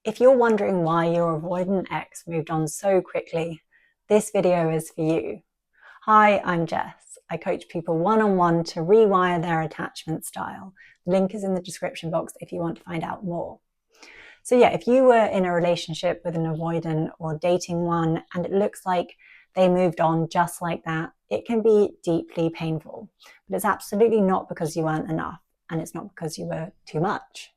If you're wondering why your avoidant ex moved on so quickly, this video is for you. Hi, I'm Jess. I coach people one-on-one to rewire their attachment style. The link is in the description box if you want to find out more. So yeah, if you were in a relationship with an avoidant or dating one and it looks like they moved on just like that, it can be deeply painful. But it's absolutely not because you weren't enough, and it's not because you were too much.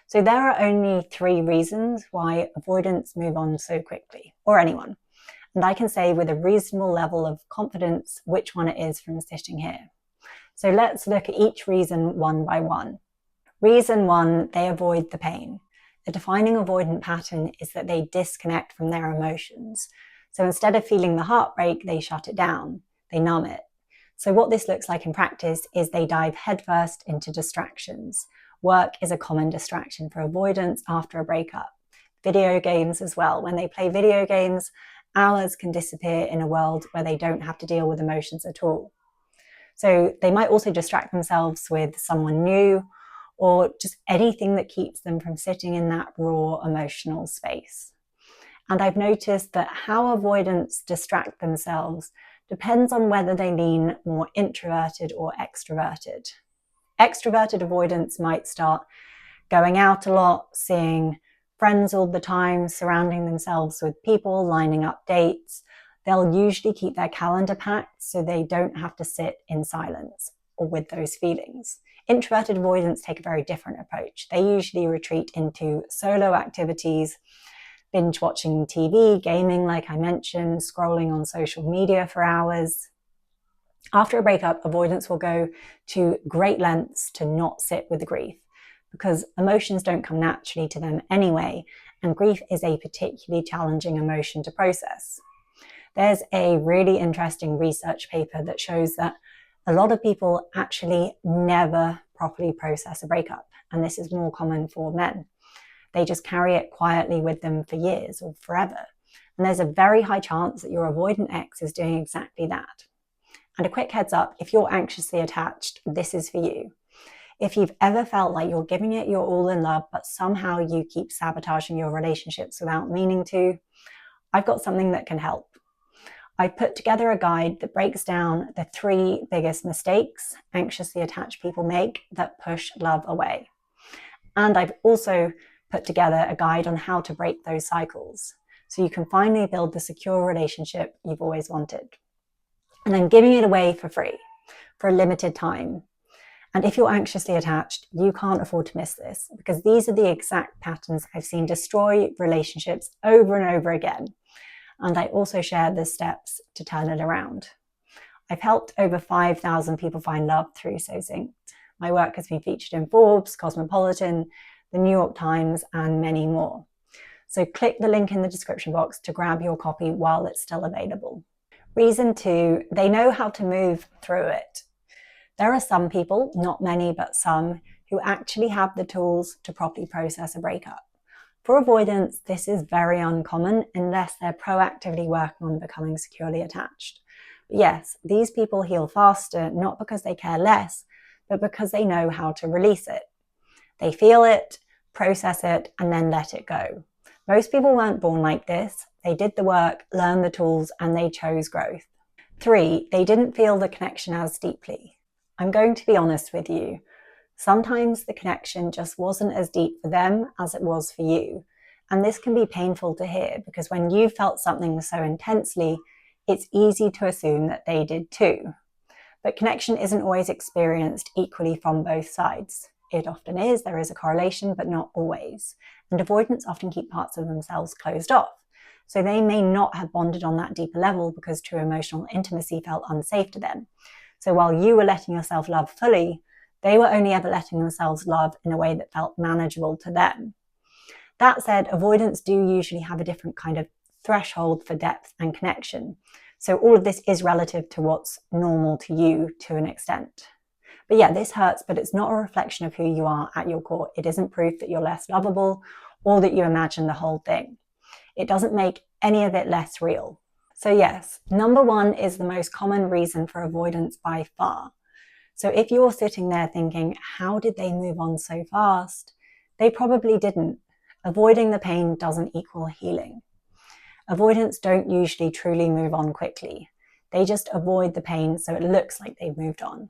So there are only 3 reasons why avoidants move on so quickly, or anyone. And I can say with a reasonable level of confidence which one it is from sitting here. So let's look at each reason one by one. Reason 1, they avoid the pain. The defining avoidant pattern is that they disconnect from their emotions. So instead of feeling the heartbreak, they shut it down, they numb it. So what this looks like in practice is they dive headfirst into distractions. Work is a common distraction for avoidants after a breakup. Video games as well. When they play video games, hours can disappear in a world where they don't have to deal with emotions at all. So they might also distract themselves with someone new or just anything that keeps them from sitting in that raw emotional space. And I've noticed that how avoidants distract themselves depends on whether they lean more introverted or extroverted. Extroverted avoidants might start going out a lot, seeing friends all the time, surrounding themselves with people, lining up dates. They'll usually keep their calendar packed so they don't have to sit in silence or with those feelings. Introverted avoidants take a very different approach. They usually retreat into solo activities, binge watching TV, gaming like I mentioned, scrolling on social media for hours. After a breakup, avoidants will go to great lengths to not sit with the grief because emotions don't come naturally to them anyway, and grief is a particularly challenging emotion to process. There's a really interesting research paper that shows that a lot of people actually never properly process a breakup, and this is more common for men. They just carry it quietly with them for years or forever, and there's a very high chance that your avoidant ex is doing exactly that. And a quick heads up, if you're anxiously attached, this is for you. If you've ever felt like you're giving it your all in love, but somehow you keep sabotaging your relationships without meaning to, I've got something that can help. I put together a guide that breaks down the 3 biggest mistakes anxiously attached people make that push love away. And I've also put together a guide on how to break those cycles so you can finally build the secure relationship you've always wanted. And I'm giving it away for free for a limited time. And if you're anxiously attached, you can't afford to miss this because these are the exact patterns I've seen destroy relationships over and over again. And I also share the steps to turn it around. I've helped over 5,000 people find love through So Synced. My work has been featured in Forbes, Cosmopolitan, the New York Times, and many more. So click the link in the description box to grab your copy while it's still available. Reason 2, they know how to move through it. There are some people, not many, but some, who actually have the tools to properly process a breakup. For avoidants, this is very uncommon unless they're proactively working on becoming securely attached. But yes, these people heal faster, not because they care less, but because they know how to release it. They feel it, process it, and then let it go. Most people weren't born like this. They did the work, learned the tools, and they chose growth. 3, they didn't feel the connection as deeply. I'm going to be honest with you. Sometimes the connection just wasn't as deep for them as it was for you. And this can be painful to hear because when you felt something so intensely, it's easy to assume that they did too. But connection isn't always experienced equally from both sides. It often is, there is a correlation, but not always. And avoidants often keep parts of themselves closed off. So they may not have bonded on that deeper level because true emotional intimacy felt unsafe to them. So while you were letting yourself love fully, they were only ever letting themselves love in a way that felt manageable to them. That said, avoidants do usually have a different kind of threshold for depth and connection. So all of this is relative to what's normal to you to an extent. But yeah, this hurts, but it's not a reflection of who you are at your core. It isn't proof that you're less lovable or that you imagine the whole thing. It doesn't make any of it less real. So yes, number 1 is the most common reason for avoidance by far. So if you're sitting there thinking, how did they move on so fast? They probably didn't. Avoiding the pain doesn't equal healing. Avoidants don't usually truly move on quickly. They just avoid the pain so it looks like they've moved on.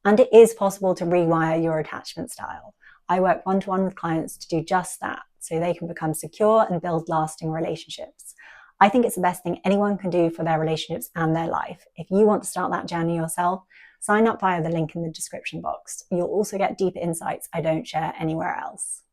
And it is possible to rewire your attachment style. I work one-to-one with clients to do just that, so they can become secure and build lasting relationships. I think it's the best thing anyone can do for their relationships and their life. If you want to start that journey yourself, sign up via the link in the description box. You'll also get deeper insights I don't share anywhere else.